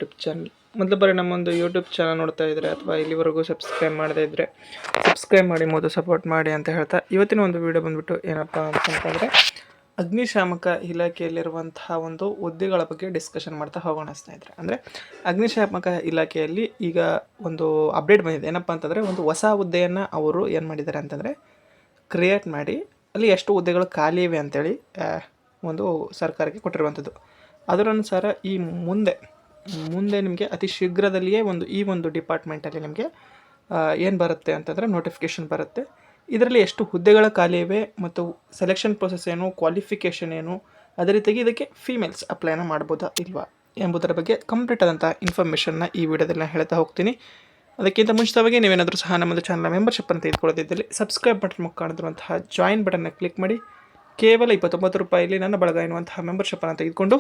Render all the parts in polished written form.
YouTube channel. ಮೊದಲ ಬಾರಿ ನಮ್ಮೊಂದು YouTube channel ನೋಡ್ತಾ ಇದ್ದರೆ ಅಥವಾ ಇಲ್ಲಿವರೆಗೂ ಸಬ್ಸ್ಕ್ರೈಬ್ ಮಾಡದೇ ಇದ್ದರೆ ಸಬ್ಸ್ಕ್ರೈಬ್ ಮಾಡಿ ಮೊದಲು ಸಪೋರ್ಟ್ ಮಾಡಿ ಅಂತ ಹೇಳ್ತಾ ಇವತ್ತಿನ ಒಂದು ವಿಡಿಯೋ ಬಂದುಬಿಟ್ಟು ಏನಪ್ಪ ಅಂತಂತಂದರೆ ಅಗ್ನಿಶಾಮಕ ಇಲಾಖೆಯಲ್ಲಿರುವಂತಹ ಒಂದು ಹುದ್ದೆಗಳ ಬಗ್ಗೆ ಡಿಸ್ಕಷನ್ ಮಾಡ್ತಾ ಹೋಗೋಣ ಸ್ನೇಹಿತರೆ. ಅಂದರೆ ಅಗ್ನಿಶಾಮಕ ಇಲಾಖೆಯಲ್ಲಿ ಈಗ ಒಂದು ಅಪ್ಡೇಟ್ ಬಂದಿದೆ. ಏನಪ್ಪ ಅಂತಂದರೆ ಒಂದು ಹೊಸ ಹುದ್ದೆಯನ್ನು ಅವರು ಏನು ಮಾಡಿದ್ದಾರೆ ಅಂತಂದರೆ ಕ್ರಿಯೇಟ್ ಮಾಡಿ ಅಲ್ಲಿ ಎಷ್ಟು ಹುದ್ದೆಗಳು ಖಾಲಿ ಇವೆ ಅಂತೇಳಿ ಒಂದು ಸರ್ಕಾರಕ್ಕೆ ಕೊಟ್ಟಿರುವಂಥದ್ದು. ಅದರನುಸಾರ ಈ ಮುಂದೆ ನಿಮಗೆ ಅತಿ ಶೀಘ್ರದಲ್ಲಿಯೇ ಈ ಒಂದು ಡಿಪಾರ್ಟ್ಮೆಂಟಲ್ಲಿ ನಿಮಗೆ ಏನು ಬರುತ್ತೆ ಅಂತಂದರೆ ನೋಟಿಫಿಕೇಷನ್ ಬರುತ್ತೆ. ಇದರಲ್ಲಿ ಎಷ್ಟು ಹುದ್ದೆಗಳ ಖಾಲಿ ಇವೆ ಮತ್ತು ಸೆಲೆಕ್ಷನ್ ಪ್ರೊಸೆಸ್ ಏನು, ಕ್ವಾಲಿಫಿಕೇಷನ್ ಏನು, ಅದೇ ರೀತಿಯಾಗಿ ಇದಕ್ಕೆ ಫೀಮೇಲ್ಸ್ ಅಪ್ಲೈನ ಮಾಡ್ಬೋದಾ ಇಲ್ವಾ ಎಂಬುದರ ಬಗ್ಗೆ ಕಂಪ್ಲೀಟ್ ಆದಂಥ ಇನ್ಫಾರ್ಮೇಷನ್ನ ಈ ವಿಡಿಯೋದಲ್ಲಿ ನಾನು ಹೇಳ್ತಾ ಹೋಗ್ತೀನಿ. ಅದಕ್ಕಿಂತ ಮುಂಚಿತವಾಗಿ ನೀವೇನಾದರೂ ಸಹ ನಮ್ಮದು ಚಾನಲ್ ಮೆಂಬರ್ಶಿಪ್ಪನ್ನು ತೆಗೆದುಕೊಳ್ಳೋದಿದ್ದಲ್ಲಿ ಸಬ್ಸ್ಕ್ರೈಬ್ ಬಟನ್ ಕಾಣಿದಿರುವಂತಹ ಜಾಯಿನ್ ಬಟನ್ನ ಕ್ಲಿಕ್ ಮಾಡಿ ಕೇವಲ 29 ರೂಪಾಯಿಲಿ ನನ್ನ ಬಳಗ ಎನ್ನುವಂತಹ ಮೆಂಬರ್ಶಿಪ್ಪನ್ನು ತೆಗೆದುಕೊಂಡು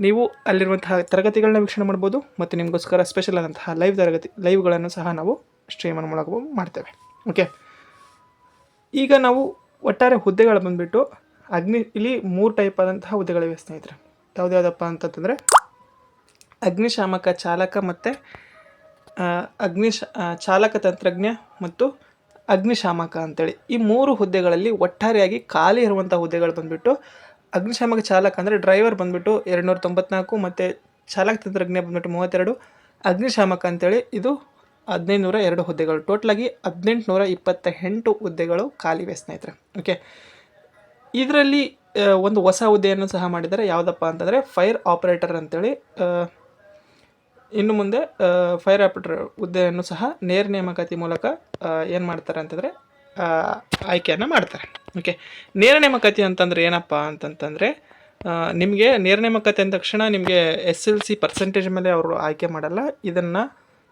ನೀವು ಅಲ್ಲಿರುವಂತಹ ತರಗತಿಗಳನ್ನ ವೀಕ್ಷಣೆ ಮಾಡ್ಬೋದು ಮತ್ತು ನಿಮಗೋಸ್ಕರ ಸ್ಪೆಷಲ್ ಆದಂತಹ ಲೈವ್ಗಳನ್ನು ಸಹ ನಾವು ಸ್ಟ್ರೀಮನ್ನು ಮೂಲಕ ಮಾಡ್ತೇವೆ. ಓಕೆ, ಈಗ ನಾವು ಒಟ್ಟಾರೆ ಹುದ್ದೆಗಳು ಬಂದುಬಿಟ್ಟು ಇಲ್ಲಿ 3 ಟೈಪ್ ಆದಂತಹ ಹುದ್ದೆಗಳಿವೆ ಸ್ನೇಹಿತರೆ. ಯಾವುದ್ಯಾವುದಪ್ಪ ಅಂತಂತಂದರೆ ಅಗ್ನಿಶಾಮಕ ಚಾಲಕ ಮತ್ತು ಚಾಲಕ ತಂತ್ರಜ್ಞ ಮತ್ತು ಅಗ್ನಿಶಾಮಕ ಅಂತೇಳಿ ಈ 3 ಹುದ್ದೆಗಳಲ್ಲಿ ಒಟ್ಟಾರೆಯಾಗಿ ಖಾಲಿ ಇರುವಂಥ ಹುದ್ದೆಗಳು ಬಂದುಬಿಟ್ಟು ಅಗ್ನಿಶಾಮಕ ಚಾಲಕ ಅಂದರೆ ಡ್ರೈವರ್ ಬಂದುಬಿಟ್ಟು 294 ಮತ್ತು ಚಾಲಕ ತಂತ್ರಜ್ಞ ಬಂದುಬಿಟ್ಟು 32, ಅಗ್ನಿಶಾಮಕ ಅಂತೇಳಿ ಇದು 1502 ಹುದ್ದೆಗಳು. ಟೋಟಲಾಗಿ 1828 ಹುದ್ದೆಗಳು ಖಾಲಿವೆ ಸ್ನೇಹಿತರೆ. ಓಕೆ, ಇದರಲ್ಲಿ ಒಂದು ಹೊಸ ಹುದ್ದೆಯನ್ನು ಸಹ ಮಾಡಿದ್ದಾರೆ. ಯಾವುದಪ್ಪ ಅಂತಂದರೆ ಫೈರ್ ಆಪರೇಟರ್ ಅಂತೇಳಿ. ಇನ್ನು ಮುಂದೆ ಫೈರ್ ಆಪರೇಟರ್ ಹುದ್ದೆಯನ್ನು ಸಹ ನೇರ ನೇಮಕಾತಿ ಮೂಲಕ ಏನು ಮಾಡ್ತಾರೆ ಅಂತಂದರೆ ಆಯ್ಕೆಯನ್ನು ಮಾಡ್ತಾರೆ. ಓಕೆ, ನೇರ ನೇಮಕಾತಿ ಅಂತಂದರೆ ಏನಪ್ಪ ಅಂತಂತಂದರೆ ನಿಮಗೆ ನೇರ ನೇಮಕಾತಿ ಅಂದ ತಕ್ಷಣ ನಿಮಗೆ SLC ಪರ್ಸೆಂಟೇಜ್ ಮೇಲೆ ಅವರು ಆಯ್ಕೆ ಮಾಡಲ್ಲ.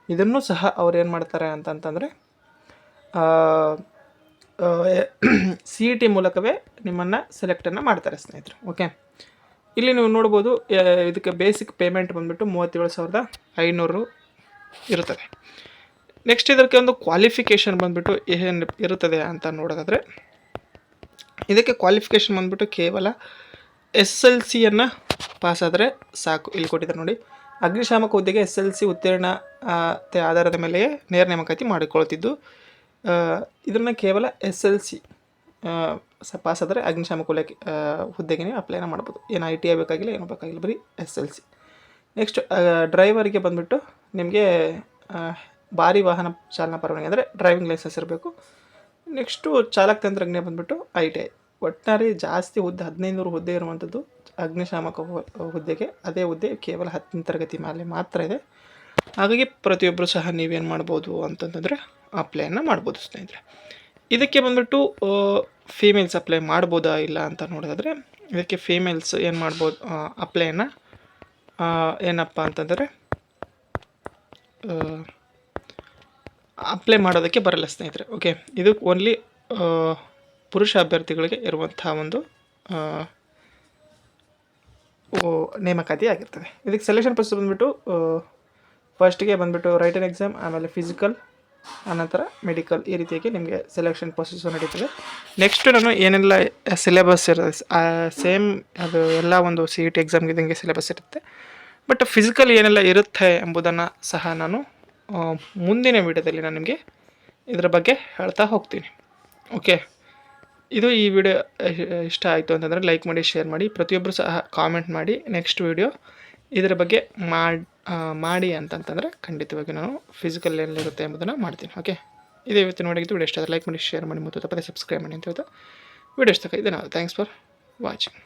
ಇದನ್ನು ಸಹ ಅವ್ರು ಏನು ಮಾಡ್ತಾರೆ ಅಂತಂತಂದರೆ CET ಮೂಲಕವೇ ನಿಮ್ಮನ್ನು ಸೆಲೆಕ್ಟನ್ನು ಮಾಡ್ತಾರೆ ಸ್ನೇಹಿತರೆ. ಓಕೆ, ಇಲ್ಲಿ ನೀವು ನೋಡ್ಬೋದು ಇದಕ್ಕೆ ಬೇಸಿಕ್ ಪೇಮೆಂಟ್ ಬಂದುಬಿಟ್ಟು 37,500 ಇರುತ್ತದೆ. ನೆಕ್ಸ್ಟ್ ಇದಕ್ಕೆ ಒಂದು ಕ್ವಾಲಿಫಿಕೇಷನ್ ಬಂದುಬಿಟ್ಟು ಏನು ಇರುತ್ತದೆ ಅಂತ ನೋಡೋದಾದರೆ ಇದಕ್ಕೆ ಕ್ವಾಲಿಫಿಕೇಷನ್ ಬಂದುಬಿಟ್ಟು ಕೇವಲ SLCಯನ್ನು ಪಾಸಾದರೆ ಸಾಕು. ಇಲ್ಲಿ ಕೊಟ್ಟಿದ್ದಾರೆ ನೋಡಿ, ಅಗ್ನಿಶಾಮಕ ಹುದ್ದೆಗೆ SLC ಉತ್ತೀರ್ಣತೆ ಆಧಾರದ ಮೇಲೆಯೇ ನೇರ ನೇಮಕಾತಿ ಮಾಡಿಕೊಳ್ತಿದ್ದು ಇದನ್ನು ಕೇವಲ SLC ಪಾಸಾದರೆ ಅಗ್ನಿಶಾಮಕ ಹುದ್ದೆಗೆ ನೀವು ಅಪ್ಲೈನ ಮಾಡ್ಬೋದು. ಏನು ITI ಬೇಕಾಗಿಲ್ಲ, ಏನೂ ಬೇಕಾಗಿಲ್ಲ, ಬರೀ SLC. ನೆಕ್ಸ್ಟ್ ಡ್ರೈವರಿಗೆ ಬಂದುಬಿಟ್ಟು ನಿಮಗೆ ಭಾರಿ ವಾಹನ ಚಾಲನಾ ಪರವಾನಗಿ ಅಂದರೆ ಡ್ರೈವಿಂಗ್ ಲೈಸೆನ್ಸ್ ಇರಬೇಕು. ನೆಕ್ಸ್ಟು ಚಾಲಕ ತಂತ್ರಜ್ಞ ಬಂದುಬಿಟ್ಟು ITI. ಒಟ್ಟಾರೆ ಜಾಸ್ತಿ ಹುದ್ದೆ 1500 ಹುದ್ದೆ ಇರುವಂಥದ್ದು ಅಗ್ನಿಶಾಮಕ ಹುದ್ದೆಗೆ. ಅದೇ ಹುದ್ದೆ ಕೇವಲ 10ನೇ ತರಗತಿ ಮೇಲೆ ಮಾತ್ರ ಇದೆ. ಹಾಗಾಗಿ ಪ್ರತಿಯೊಬ್ಬರು ಸಹ ನೀವೇನು ಮಾಡ್ಬೋದು ಅಂತಂತಂದರೆ ಅಪ್ಲೈಯನ್ನು ಮಾಡ್ಬೋದು ಸ್ನೇಹಿತರೆ. ಇದಕ್ಕೆ ಬಂದುಬಿಟ್ಟು ಫೀಮೇಲ್ಸ್ ಅಪ್ಲೈ ಮಾಡ್ಬೋದಾ ಇಲ್ಲ ಅಂತ ನೋಡೋದಾದರೆ ಇದಕ್ಕೆ ಫೀಮೇಲ್ಸ್ ಏನು ಮಾಡ್ಬೋದು ಅಪ್ಲೈಯನ್ನು ಏನಪ್ಪ ಅಂತಂದರೆ ಅಪ್ಲೈ ಮಾಡೋದಕ್ಕೆ ಬರಲ್ಲ ಸ್ನೇಹಿತರೆ. ಓಕೆ, ಇದು ಓನ್ಲಿ ಪುರುಷ ಅಭ್ಯರ್ಥಿಗಳಿಗೆ ಇರುವಂಥ ಒಂದು ನೇಮಕಾತಿ ಆಗಿರ್ತದೆ. ಇದಕ್ಕೆ ಸೆಲೆಕ್ಷನ್ ಪ್ರೊಸೆಸ್ ಬಂದುಬಿಟ್ಟು ಫಸ್ಟಿಗೆ ಬಂದುಬಿಟ್ಟು ರೈಟನ್ ಎಕ್ಸಾಮ್, ಆಮೇಲೆ ಫಿಸಿಕಲ್, ಆನಂತರ ಮೆಡಿಕಲ್, ಈ ರೀತಿಯಾಗಿ ನಿಮಗೆ ಸೆಲೆಕ್ಷನ್ ಪ್ರೊಸೆಸ್ಸು ನಡೀತದೆ. ನೆಕ್ಸ್ಟು ನಾನು ಏನೆಲ್ಲ ಸಿಲೆಬಸ್ ಇರೋದು ಸೇಮ್ ಅದು ಎಲ್ಲ ಒಂದು CET ಎಕ್ಸಾಮ್ಗೆ ಇದ್ದಂಗೆ ಸಿಲೆಬಸ್ ಇರುತ್ತೆ. ಬಟ್ ಫಿಸಿಕಲ್ ಏನೆಲ್ಲ ಇರುತ್ತೆ ಎಂಬುದನ್ನು ಸಹ ನಾನು ಮುಂದಿನ ವಿಡಿಯೋದಲ್ಲಿ ನಾನು ನಿಮಗೆ ಇದರ ಬಗ್ಗೆ ಹೇಳ್ತಾ ಹೋಗ್ತೀನಿ. ಓಕೆ, ಇದು ಈ ವಿಡಿಯೋ ಇಷ್ಟ ಆಯಿತು ಅಂತಂದರೆ ಲೈಕ್ ಮಾಡಿ, ಶೇರ್ ಮಾಡಿ, ಪ್ರತಿಯೊಬ್ಬರು ಸಹ ಕಾಮೆಂಟ್ ಮಾಡಿ ನೆಕ್ಸ್ಟ್ ವಿಡಿಯೋ ಇದರ ಬಗ್ಗೆ ಮಾಡಿ ಅಂತಂತಂದರೆ ಖಂಡಿತವಾಗಿ ನಾನು ಫಿಸಿಕಲ್ ಏನಿರುತ್ತೆ ಎಂಬುದನ್ನು ಮಾಡ್ತೀನಿ. ಓಕೆ, ಇದೇ ಇವತ್ತು ನೋಡಿದ್ದು ವಿಡಿಯೋ ಇಷ್ಟ ಆದರೆ ಲೈಕ್ ಮಾಡಿ, ಶೇರ್ ಮಾಡಿ ಮತ್ತು ತಪ್ಪದೆ ಸಬ್ಸ್ಕ್ರೈಬ್ ಮಾಡಿ ಅಂತ ಹೇಳ್ತಾ ವಿಡಿಯೋ ಇಷ್ಟ ಇದೆ. ನಾವು ಥ್ಯಾಂಕ್ಸ್ ಫಾರ್ ವಾಚಿಂಗ್.